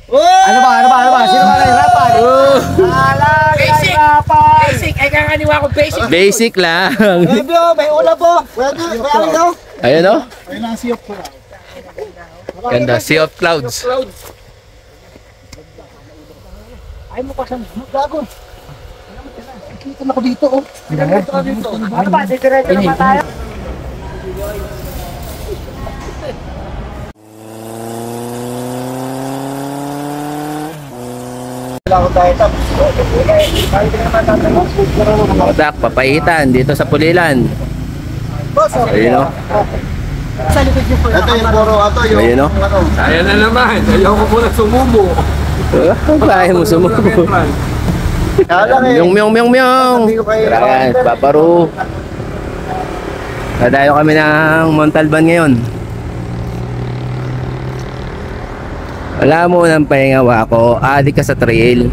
Ano ba? Sino ba nahirapan? Basic. Ay kakaniwa ko basic. Basic lang. May ulam po. May alin daw. Ayun o. May nasiyop po. Ganda. Sea of Clouds. Ay mo pa sa gago. Kita na ko dito oh. Ano ba? Diretso na ba tayo? Kodak, papaitan dito sa Pulilan. Ayun o. Ito yung puro yung... Ayun o. Ayan na naman. Ayaw ko muna sumubo. Kaya mo sumubo. Myong. Kailangan, paparo. Nadayo kami ng Montalban ngayon. Wala mo ng pahingawa ako. Adik ka sa trail.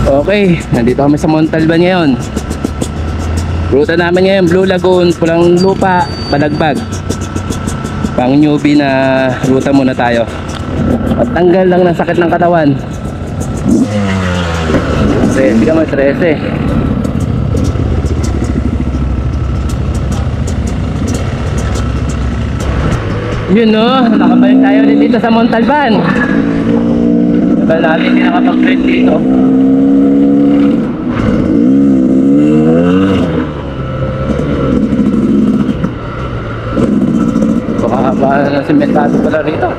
Okay, nandito kami sa Montalban ngayon. Ruta namin ngayon, Blue Lagoon, Pulang Lupa, Balagbag. Pang newbie na ruta muna tayo. At tanggal lang ng sakit ng katawan. 13 ka, 13. Yun no, nakabalik tayo ulit dito sa Montalban. Diba natin hindi nakapag-trend dito. Baka na sementado pala rito.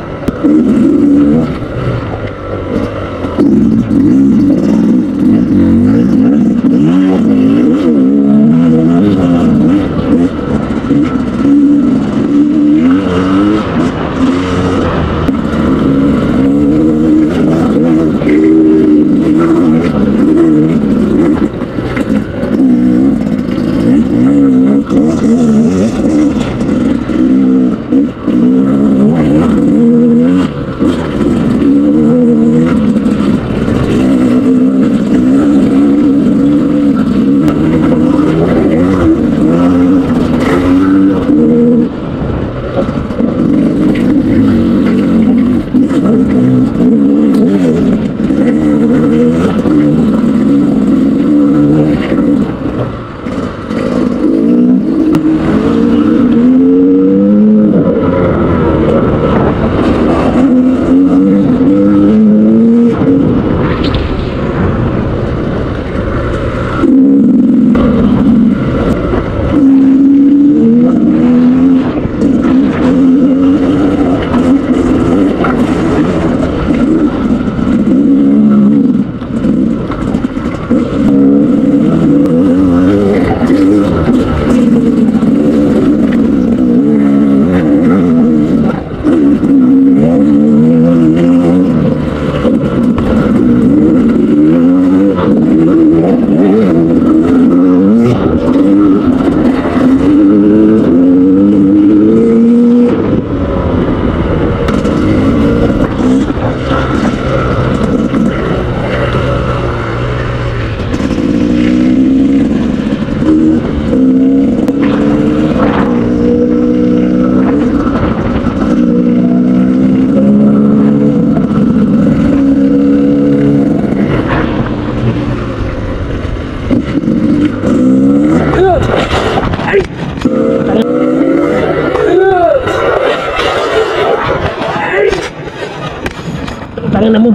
Tangin na mo.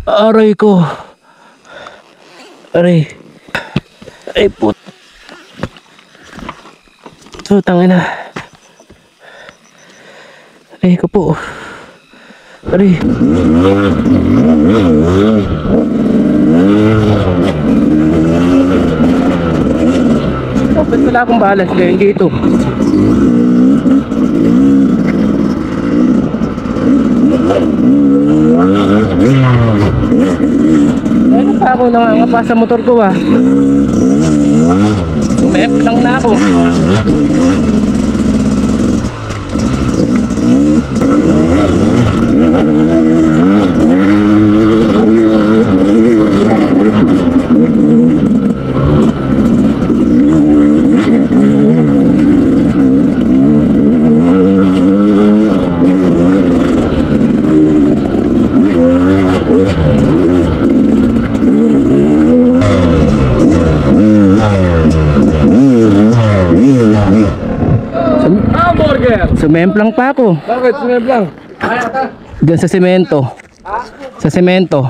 Aray ko. Aray put. So tangin na. Aray ko po. Aray. Ba't wala akong balance ngayon dito? Ayun pa ako nangangapa sa motor ko ah. May Hamburger! Sumemplang pa ako. Bakit? Sunod lang. Diyan sa semento. Sa semento.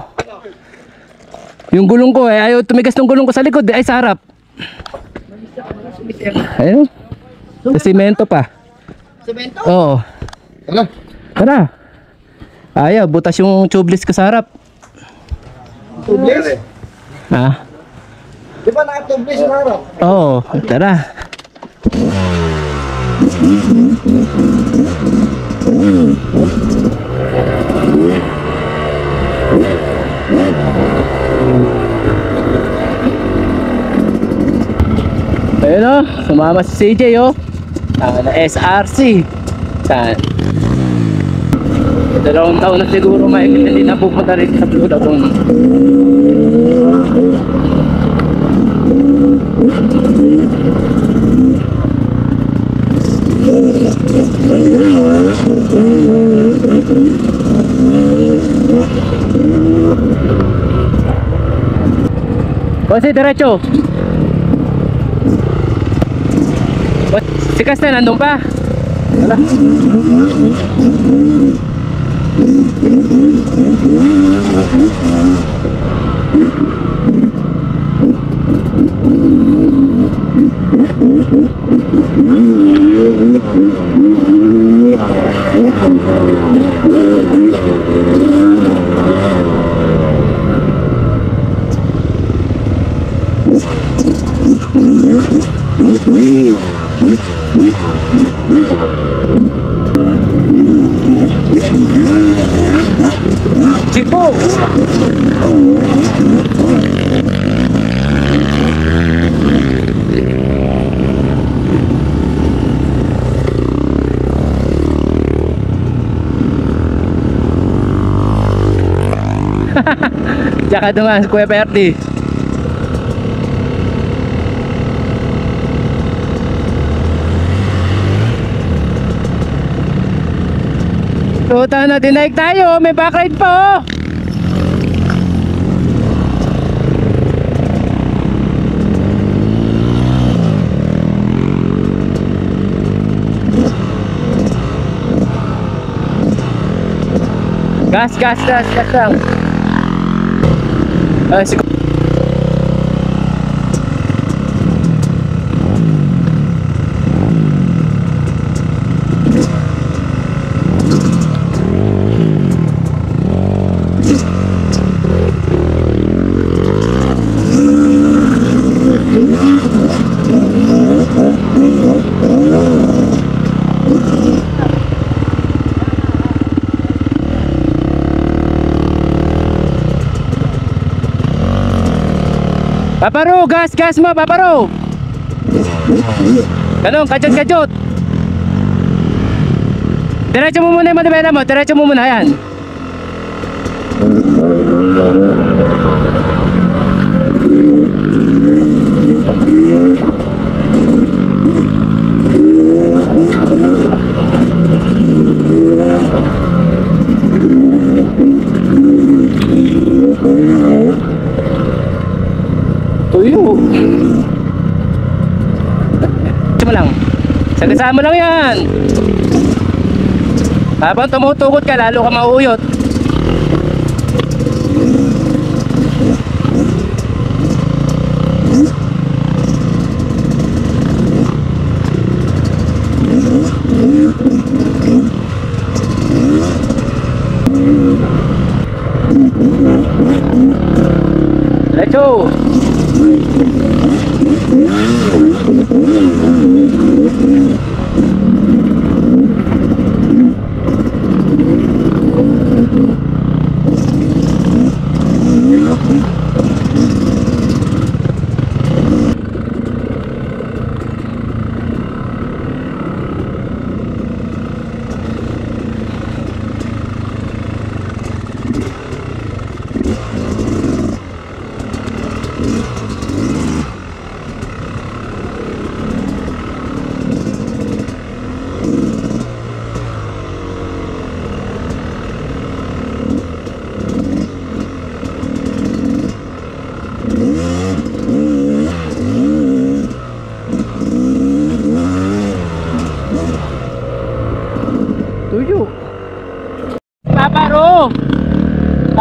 Yung gulong ko ayaw tumigas ng gulong ko sa likod ay sa harap. Ayun. Sa semento pa. Semento? Oo. Ano? Tara. Ayaw, butas yung tubeless ko sa harap. Tubeless? Ha? Di ba naka-tubeless na harap? Oo, tara. Ayun o, sumama si CJ o. Na SRC. Saan? Dalawang taon na siguro mahigit hindi na pupunta rin sa Blue Lagoon. Kasi diretso. Si Castel nandun pa. Wala. Tipo. Tsaka dumaan Kuya Perti. Tuta na, dinaig tayo, may backride pa oh. Gas lang. Sige. Paparo, gas mo, paparo. Ganun, kajot. Diretso mo muna yung madibela mo, diretso mo muna, yan. Tuyo. Ito mo lang. Sagasama lang yan. Habang tumutugot ka, lalo ka mauuyot. Let's go.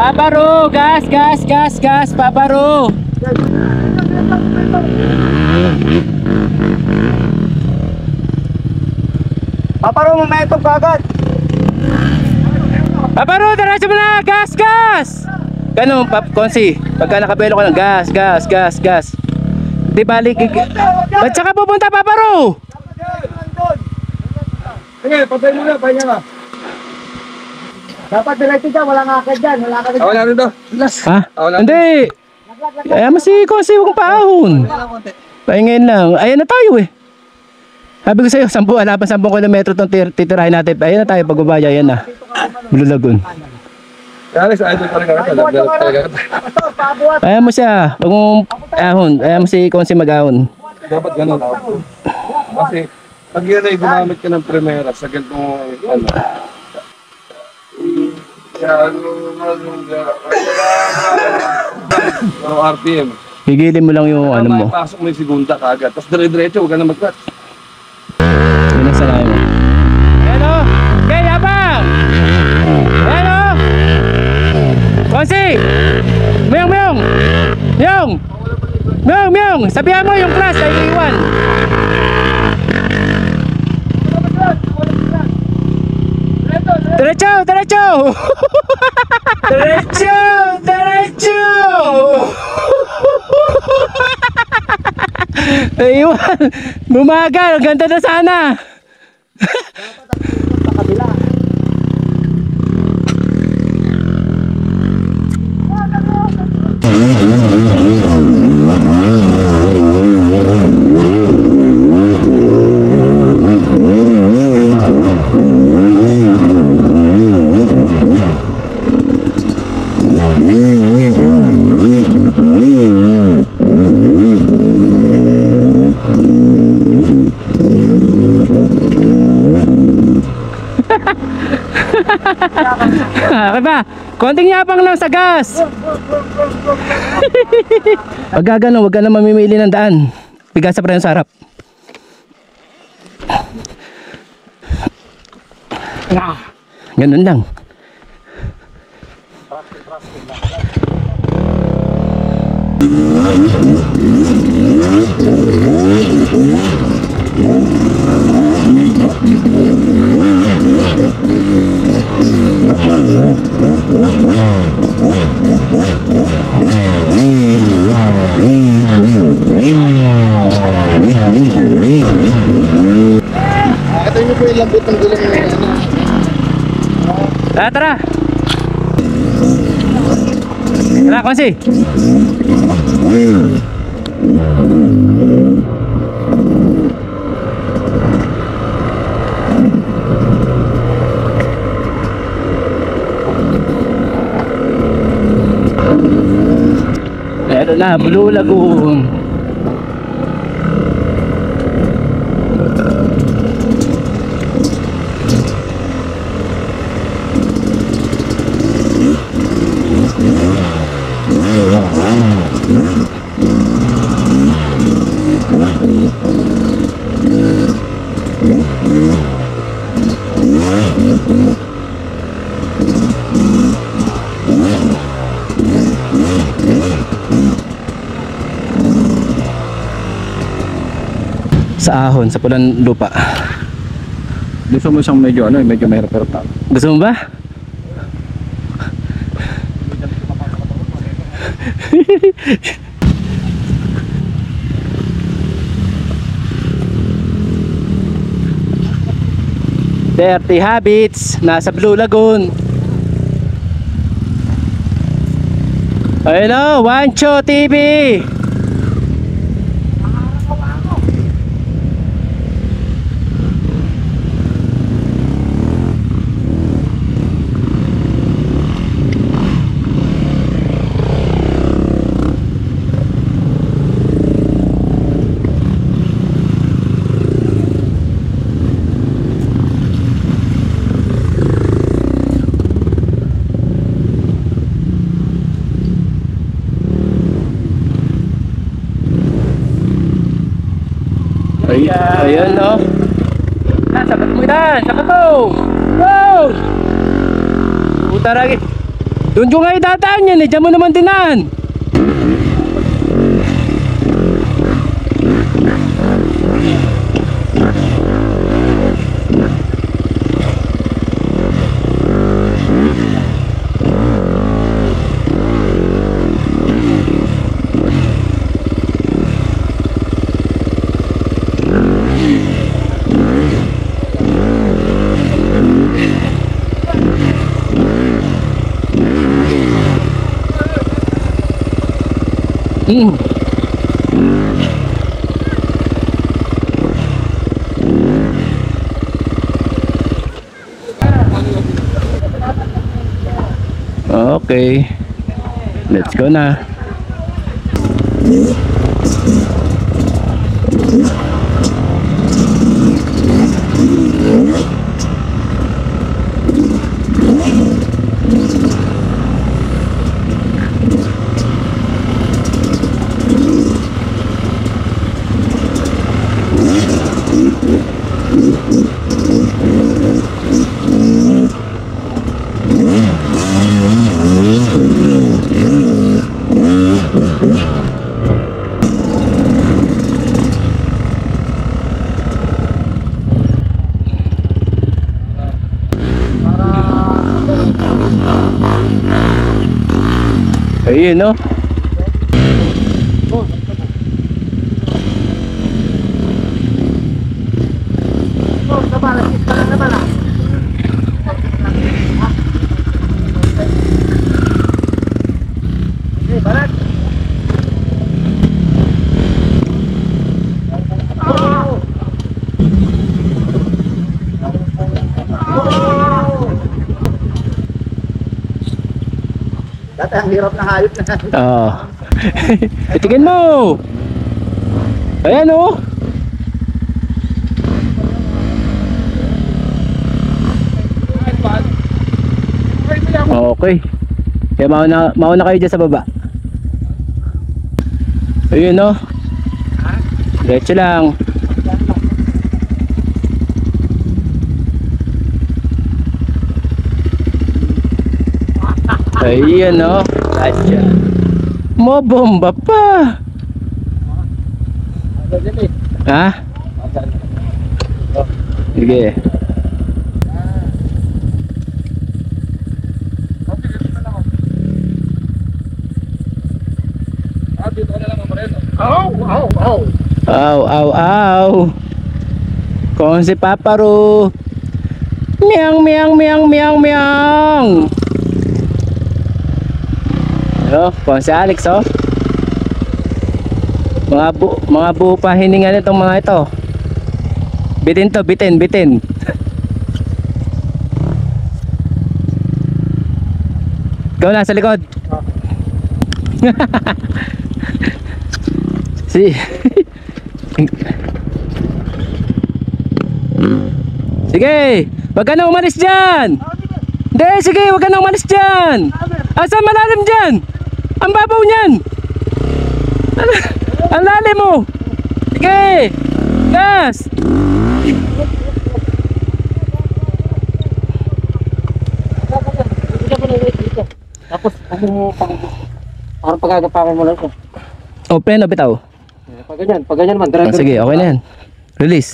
Paparo! Gas, gas, gas, gas! Paparo! Paparo, momentum kagad. Paparo! Diretso mo na! Gas, gas! Ganun, Konsi. Pagka nakabelo ka ng gas, gas, gas, gas. Di balik. Ba't saka pupunta, Paparo? Sige, patay mo na, pahinga ka. Dapat diretso dyan, wala nga akad dyan. Wala ka dyan. Ako na rin to. Ha? Hindi. Kaya si Konsi, huwag kang paahon. Pahingayin lang. Ayan na tayo eh. Sabi ko sa'yo, 10, alapan 10 kilometro itong titirahin natin. Ayan na tayo, pagbabaya, ayan na. Blue Lagoon. Kaya sa idol pa rin ka. Ayan mo siya. Huwag mong ahon. Ayan mo si Konsi mag-ahon. Dapat ganun ako. Kasi pag yan ay gumamit ka ng primera sa ganitong ano. Pero RPM. Higilin mo lang yung ano mo. Pasok mo yung segunda kagad. Tapos dire-diretso, huwag ka na mag-clutch. Yun ang sanay mo. Ayan o! Okay, yabang! Ayan o! Konsi! Myong, myong! Myong! Myong, myong! Sabihan mo yung class ay iiwan. Diretso! Diretso! Diretso! Diretso! Iwan! Bumagal! Ang ganda na sana! Okay ba? Konting yapang lang sa gas. Pag gagano, wag ka na mamimili ng daan. Bigas sa preno sa harap. Ganun lang. Ito nyo po yung lambot ng gulong na yan. Tara, tara. Tara, Konsi. Meron na, Blue Lagoon. Sa ahon, sa pulang lupa. Gusto mo siyang medyo ano, medyo mahirap-hirap na. Gusto mo ba? Dirty Habits, nasa Blue Lagoon. Ayun o, Wancho TV. Ayan no. Sabat mo yan, sabat mo. Go! Puta lagi. Doon ko nga idadaan yan eh. Diyan mo naman dinaan. Hmm. Okay. Let's go na. Ayun no. Dati ang hirap na hayop na. Oo. Itigin mo. Ayan oh. Okay. Kaya mauna kayo dyan sa baba. Ayun oh. Diretso lang. Ayan o. Asya. Mabomba pa. Ha? Sige. Aw. Kung si Paparu. Miyang. Oh, kung si Alex oh. Mga buo pa hininga nitong mga ito. Bitin. Ikaw na sa likod. Sige, wag ka na umalis dyan. Hindi, sige, wag ka na umalis dyan. Asan malalim dyan? Ang babaw niyan. Ang lalim mo. Sige, gas. Tapos, parang pagkagapakan mo lang ito. Open o bitaw? Pag ganyan man. Oh, sige, okay na yan. Release.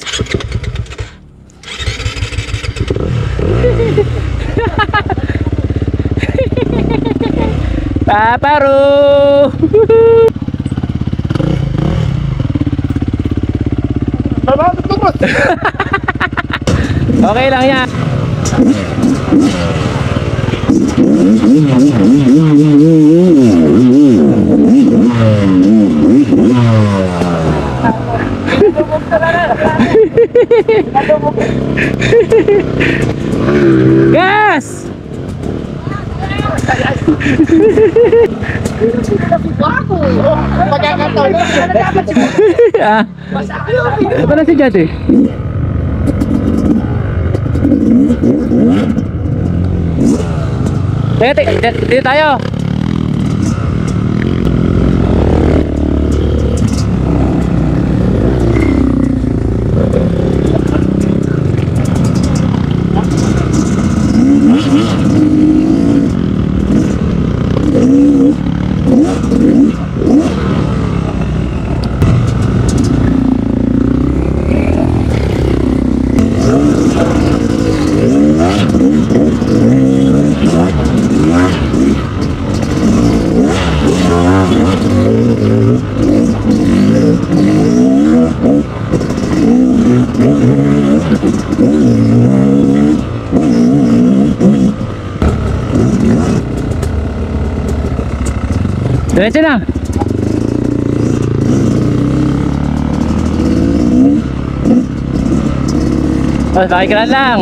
Paparu! Okay lang yan. Gas! Ah, ano pala si Jade? Dito tayo. Diretso na. Oh, pakikalan lang.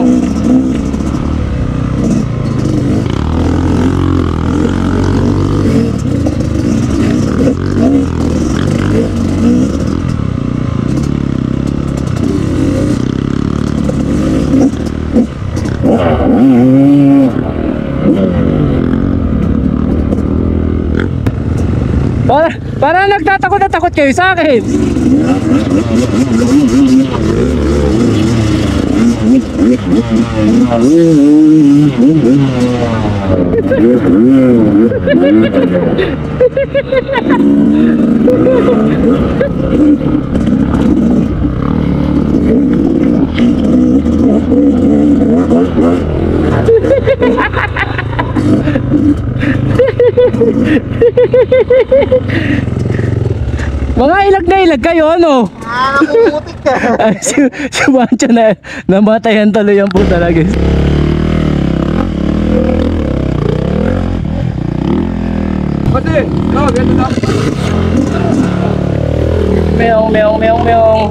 Para nagtatakot na takot kayo sa akin. Mga ilag na ilag kayo, ano? Nakukutik ka. Ay, si Mancha na namatayan tuloy ang puta na guys. Pati! No, ganito na. Meong, meong, meong, meong.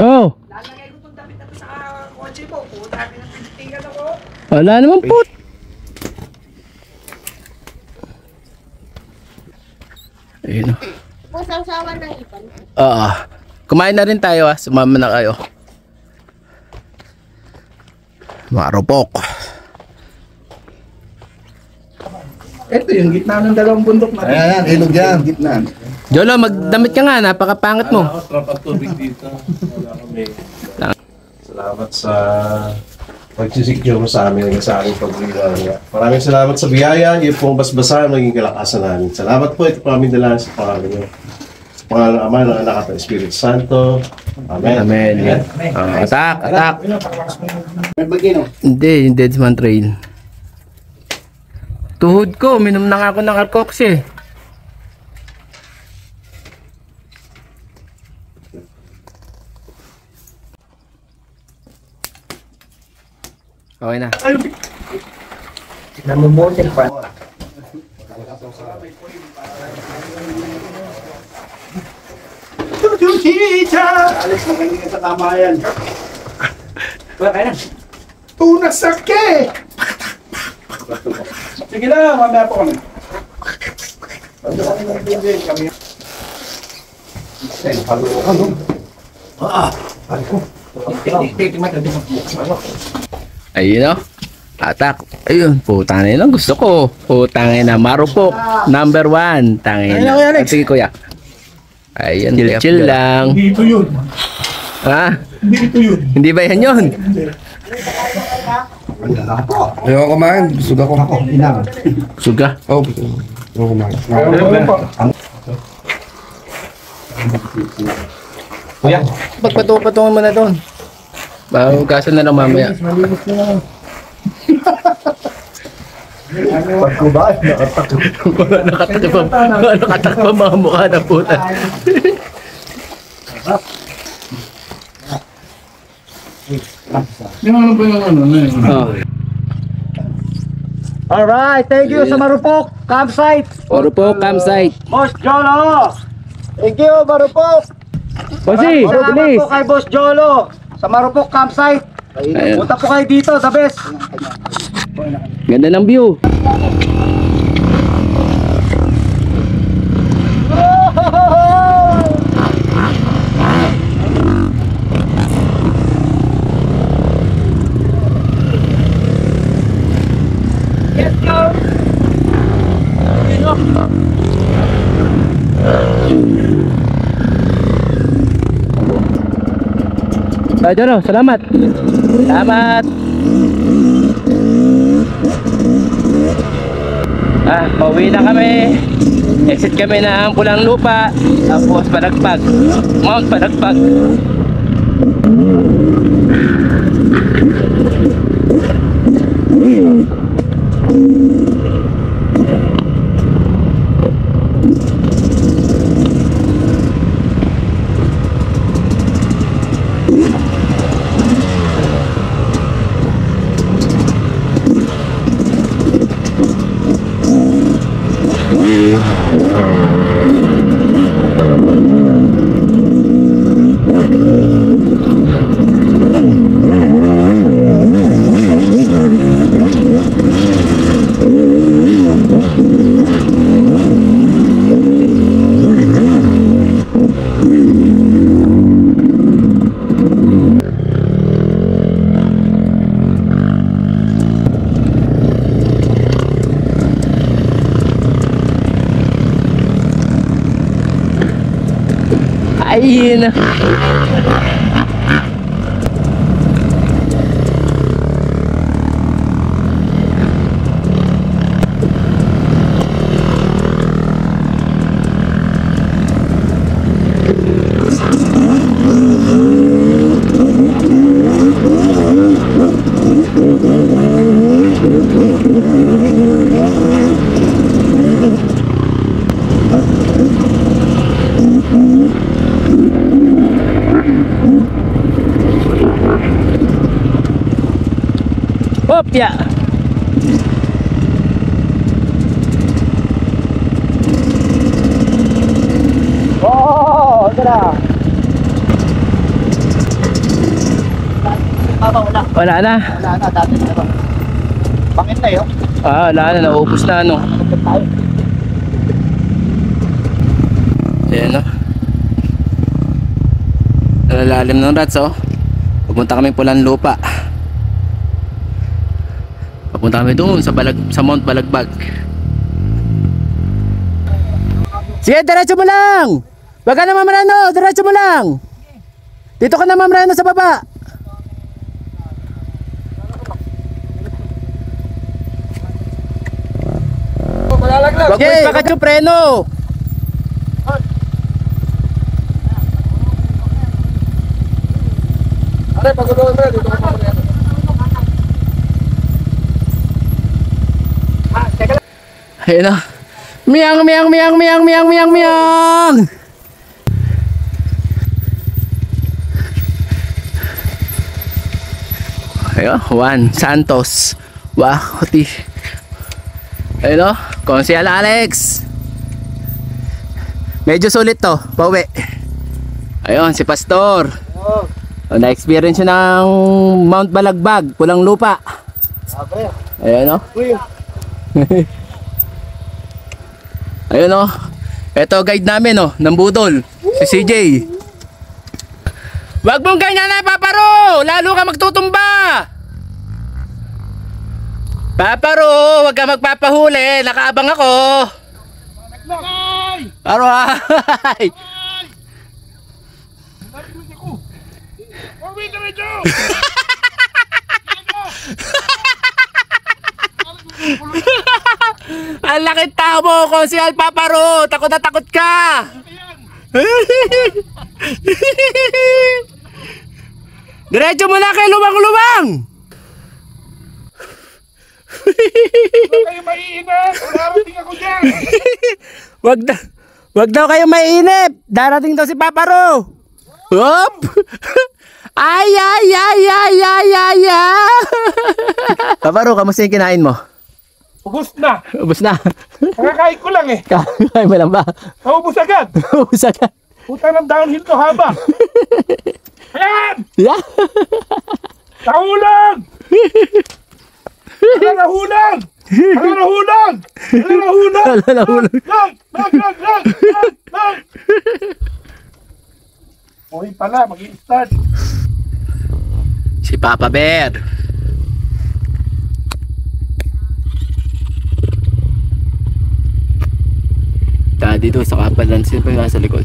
Oh. Lalagay ko itong damit na to sa kotse mo. Puta, pinagpintingan ako. Wala naman po. Ayun o. Masawsawan ng ipan. Oo. Kumain na rin tayo ah. Sumama na kayo. Marupok. Ito yung gitna ng dalawang bundok na. Ayan, ilog yan. Gitna. Jolo, magdamit ka nga. Napakapangit mo. Ako, tropa tubig dito. Wala kami. Salamat sa pagsisikyo mo sa amin sa aming pagbilang. Maraming salamat sa biyaya. Yung pong basbasan, maging kalakasan namin. Salamat po. Ito po aming dalaan sa pangalan niyo. Sa pangalan ng Ama, ng Anak at ng Espiritu Santo. Amen. Amen. Atak, atak. May bagino. Hindi, yung Deadsman Trail. Tuhod ko, minom na nga ako ng Arcox eh. Okay na. Namumodel pa. Alis na kanina sa tamayan. Wala kaya na. Tunas sake! Sige na, mamaya po kami. Ayun o. Atak. Ayun, putang na lang gusto ko. Putang na Marupok. Number 1. Tangin na. Sige kuya. Ayun, chill lang. Hindi ito yun. Ha? Hindi ito yun. Hindi ba yan yun? Ayaw kumain. Busog ako. Ako, inang. Suga. Oh, busog. Ayaw kumain. Kuya. Pagpatungan mo na doon. Bahugasan na lang mamaya. Pagkubaan, nakatakot. Wala nakatakpa mga mukha na puta. Yung ano ba yung ano na yun? Oh. Alright, thank you sa Marupok campsite. Marupok campsite. Boss Jolo. Thank you, Marupok. Bossy, Salamat bilis. po kay Boss Jolo sa Marupok campsite. Ayun. Punta po kayo dito, the best. Ganda ng view. Jolo, salamat. Salamat. Pauwi na kami. Exit kami ng Pulang Lupa. Tapos Palagpag. Mount Palagpag. Ayun. Hop, ya. Oh, ito na. Wala. Wala na. Wala na, dati na ba? Pangit na yun. Ah, wala na, naubos na ano. Ayan o. Nalalalim ng rats oh. Pupunta kami Pulang Lupa. Papunta kami doon sa Mount Balagbag. Sige, diretso mo lang. Wag ka na mamrano, diretso mo lang. Dito ka na mamrano sa baba. Wag mo ipakat yung preno. Are, pagulungan mo dito ka pa. Ayun na. Miyang, miyang, miyang, miyang, miyang, miyang, miyang. Ayun, Juan Santos. Wakoti. Ayun o, Konsyal Alex. Medyo sulit to, pauwi. Ayun, si Pastor. Na-experience yun ng Mount Balagbag, Pulang Lupa. Ayun o. Ayun o. Ito guide namin o, ng budol. Si CJ. Wag mong ganyan na, Paparo! Lalo ka magtutumba! Paparo, wag ka magpapahuli. Nakaabang ako. Aray! Ang laki tao mo, Konsyal Paparo. Takot na takot ka. Diretso mo na kay lumang-lumang. Huwag kayo maiinat! Darating ako dyan! Wag daw kayo mainip. Darating daw si Paparo. Hop! Ay, ay, ay, ay, ay, ay, ay. Paparo, kamusta yung kinain mo? Ubus na! Ubus na. Nakakain ko lang eh! Kakain mo lang ba? Naubos agad! Ubus agad. Puta ng downhill to haba! Ayan! Yeah. Nahulag! Nahulag! Nahulag! Nahulag! Nahulog. Lag! Uy pala, mag-i-start. Si Papa Bear. Dito sa kapalan, sino pa yung nasa likod?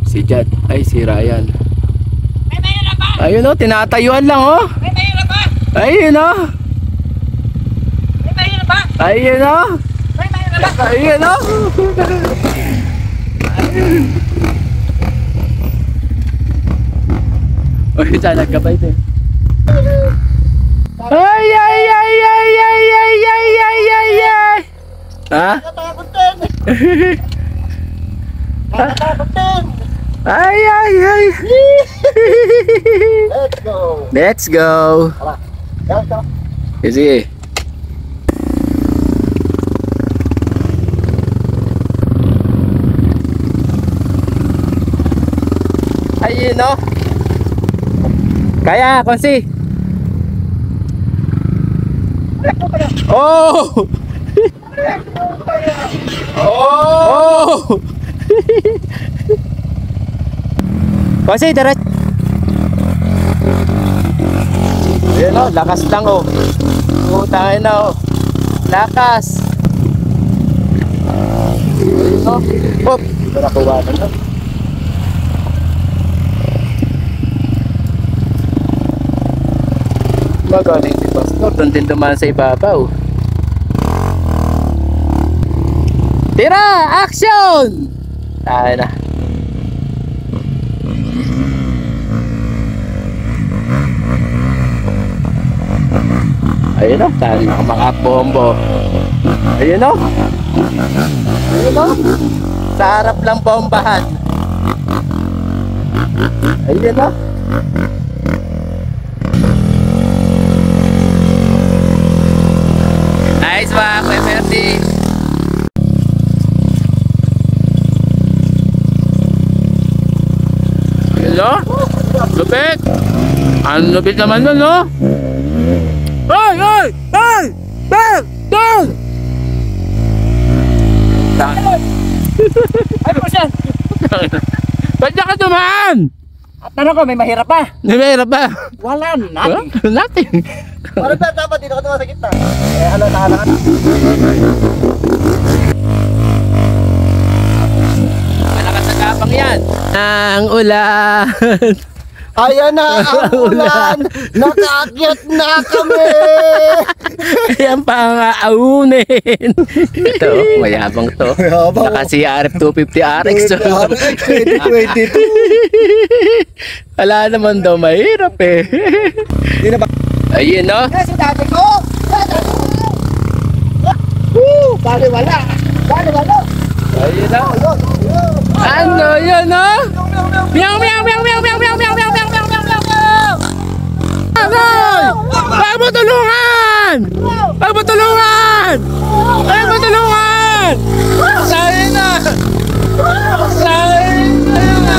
Si Jad, ay si Ryan. Ayun o, tinatayuan lang o. Ayun o. Ayun o. Ayun o. Uy, saan nagkabay ito? Ay, ay, ay, ay, ay, ay, ay, ay, ay, Ha? Nakatakot din. Nakatakot din. Ay, ay, ay. Let's go. Let's go. Yan, yan. Sige. Ayun, no? Kaya, Konsi. Oh! Oh! Konsi, diret. Ayun, no? Lakas lang, oh. Putangin na, oh. Lakas. Ayun, no? Hop. Ito na kuha na. Magaling si Pastor, doon din dumaan sa ibabaw. Tira! Action! Tayo na. Ayun o, tayo na makapombo. Ayun o. Ayun o. Sa harap lang bombahan. Ayun o. Nice ba, Kuya Ferdy? Hello? Lupit! Ang lupit naman nun, no? Ay! Ay! Ay! Back! Down! Ay, po siya. Ba't niya ka dumaan? At tanong ko, may mahirap pa? Nahihirap ba? Wala na. Nothing. Parang dapat dito ka tumawa sa gitna. Eh, ano, nakalakad. Malakas sa kapang yan. Ang ulan. Ayan na ang ulan. Nakaakyat na kami. Ayan pa ang aaunin. Ito, mayabang to. Mayabang. Naka CRF 250 RX. 2022. Wala naman daw, mahirap eh. Hindi na ba? Ayun, no? Kasi dati ko. Bali wala. Bali wala. Ayun, no? Ano yun, no? Meow, meow, meow, meow, meow, meow, meow, meow, meow, meow, meow, meow. Agoy! Huwag mo tulungan! Huwag mo tulungan! Huwag mo tulungan! Sahin na! Sahin na!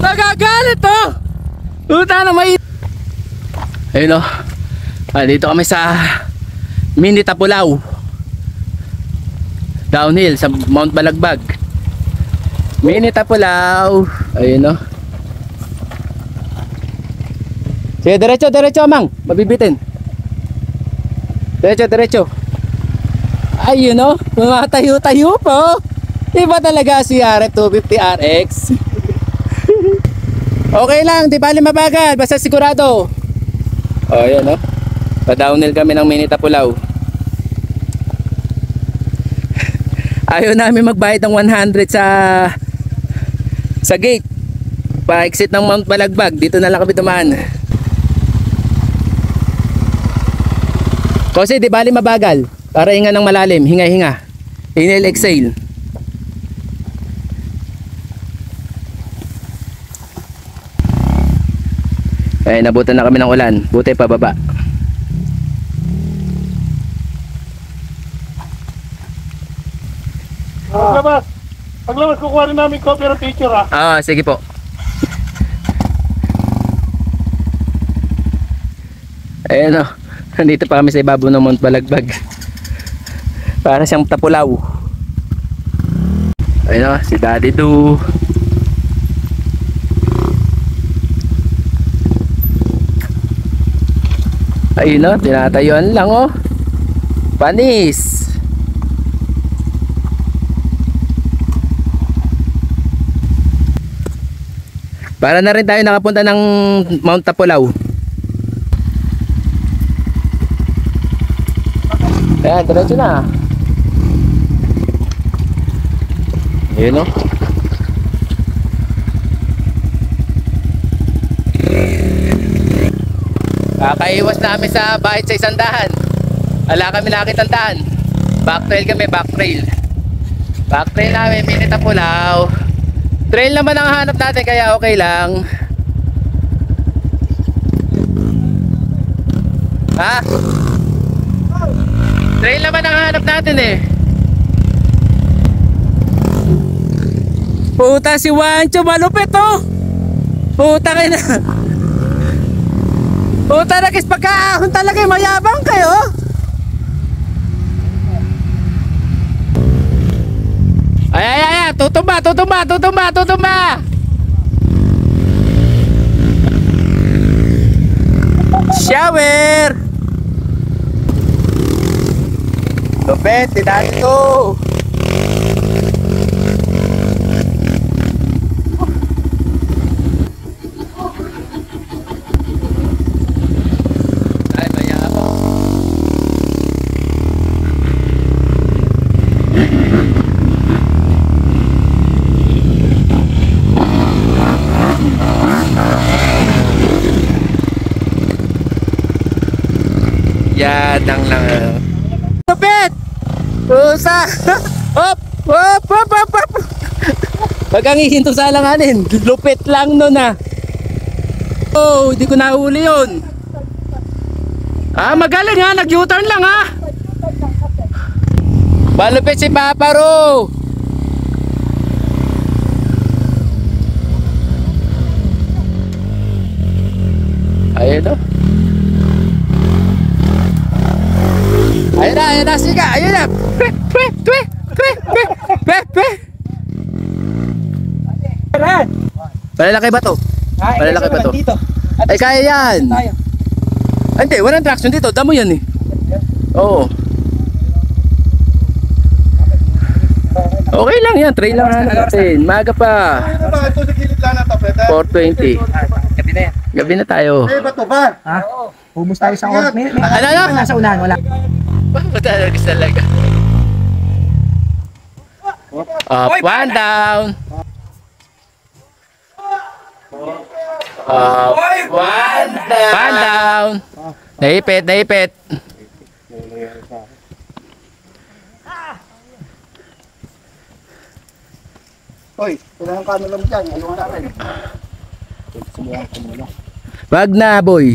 Nagagalit to! Puta na may... Ayun o. Dito kami sa Mini Tapulaw. Downhill sa Mount Balagbag. Mini Tapulaw. Ayun o. Sige, diretso, diretso, Mang. Mabibitin. Diretso, diretso. Ayun o. Matayo-tayo po. Iba talaga si RF 250 RX. Okay lang, di bali mabagal. Basta sigurado. O, ayun o. Pa-downhill kami ng Mini Tapulaw. Ayaw namin magbayad ng 100 sa gate. Pa-exit ng Mount Balagbag. Dito na lang kami dumaan. Kasi di bali mabagal. Para hinga ng malalim. Hinga-hinga. Inhale, exhale. Eh, nabutan na kami ng ulan. Buti pababa. Paglabas! Paglabas, kukuha rin namin copy ng picture, ha? Ah, sige po. Ayan o. Nandito pa kami sa ibabaw ng Mount Balagbag. Para siyang Tapulaw. Ayan o, si Daddy Do. Ayun o, tinatayuan lang o. Panis. Para na rin tayo nakapunta ng Mount Tapulaw. Ayan, diretso na. Ayun o. Kakaiwas namin sa bahit sa 100. Wala kami nakitang daan. Back trail kami, back trail. Back trail namin, Minita Pulao. Trail naman ang hanap natin kaya okay lang. Ha? Trail naman ang hanap natin eh. Puta si Wancho, malupit oh. Puta kayo na. Puta na kis pagkaahon talaga, mayabang kayo. Ay, tutumba. Shower. Lupit, tinali to. Ay, mayabang. Yan lang. Lupit! Pusa! Hop! Pag ang ihinto sa alanganin, lupit lang nun ah. Oh, di ko nahuli yun. Magaling ha, nag-U-turn lang ha. Malupit si Papa Ro. Ayun o. Ayun na, siga, ayun na. Twe. Palalaki ba to? Palalaki ba to? Ay, kaya yan. Hindi, walang traction dito, damo yan eh. Oo. Okay lang yan, trail lang natin. Maga pa. 4:20. Gabi na tayo. Bato ba? Ha? Ubus tayo sa oras. Ano? Nasa unahan, wala. Matalagas talaga. Up, one down. Up, one down. Naipit. Hoy, kailangan camera mo dyan. Ano nga rin? Wag na, boy.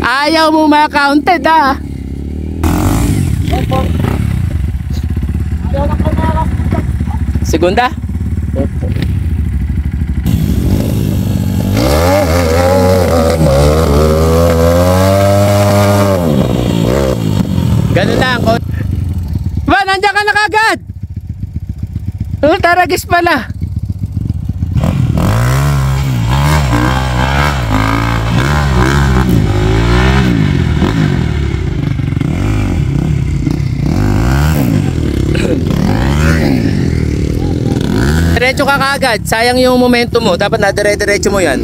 Ayaw mo ma-counted ah. Segunda? Ganun lang. Ba, nandiyan ka na kagad. Taragis pala. Diretso ka kagad. Sayang yung momentum mo. Dapat na dire-diretso mo yan.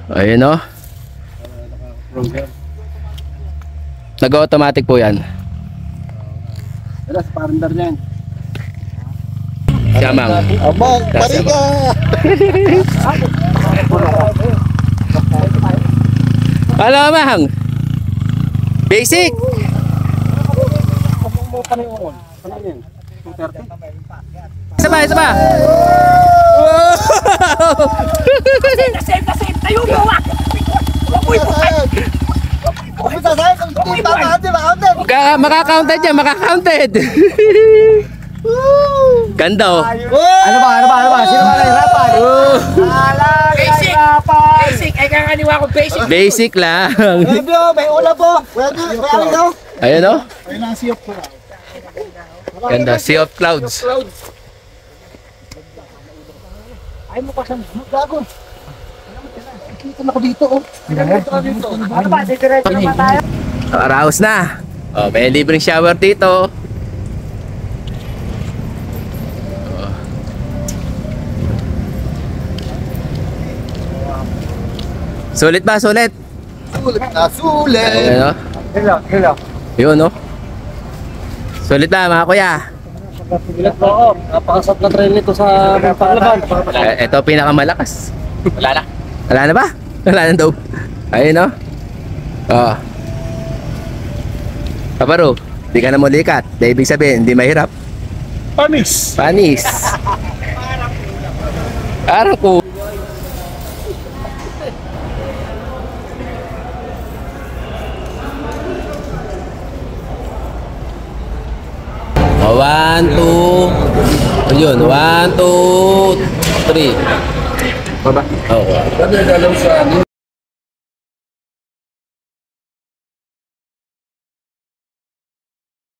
Ayun o. Nag-automatic po yan. Wala, sa parandar niyan. Siamang. Abang, pariga! Halo, Mang. Basic. Isa pa. Save! Tayo mo! Maka-counted yan, maka-counted. Ganda oh. Ano ba? Sino ba nahirapan? Basic! Ay kakaniwa ko basic! Basic lang. May ulam po. May alin daw. Ayun oh. Ayun ang siyop ko. Ganda, Sea of Clouds. Ay mo pa siyang gago. Nakikita na ako dito, oh. Ano ba? Diretso na ba tayo? Araos na. Oh, may libreng shower dito. Oh. Sulit ba? Sulit? Sulit na sulit. Ayun, no? Hello. Yun, no? Sulit ba, mga kuya? Bilat po ako. Napakasap na train nito sa panglaban. Ito pinakamalakas. Wala na. Wala na ba? Wala na daw. Ayun, no? Oh. Kaparo, di ka na mulikat. Dahil ibig sabihin, hindi mahirap. Panis! Panis. Araw ko. Oh, 1, 2. Ayun, 1, 2, 3. Baba. Oo.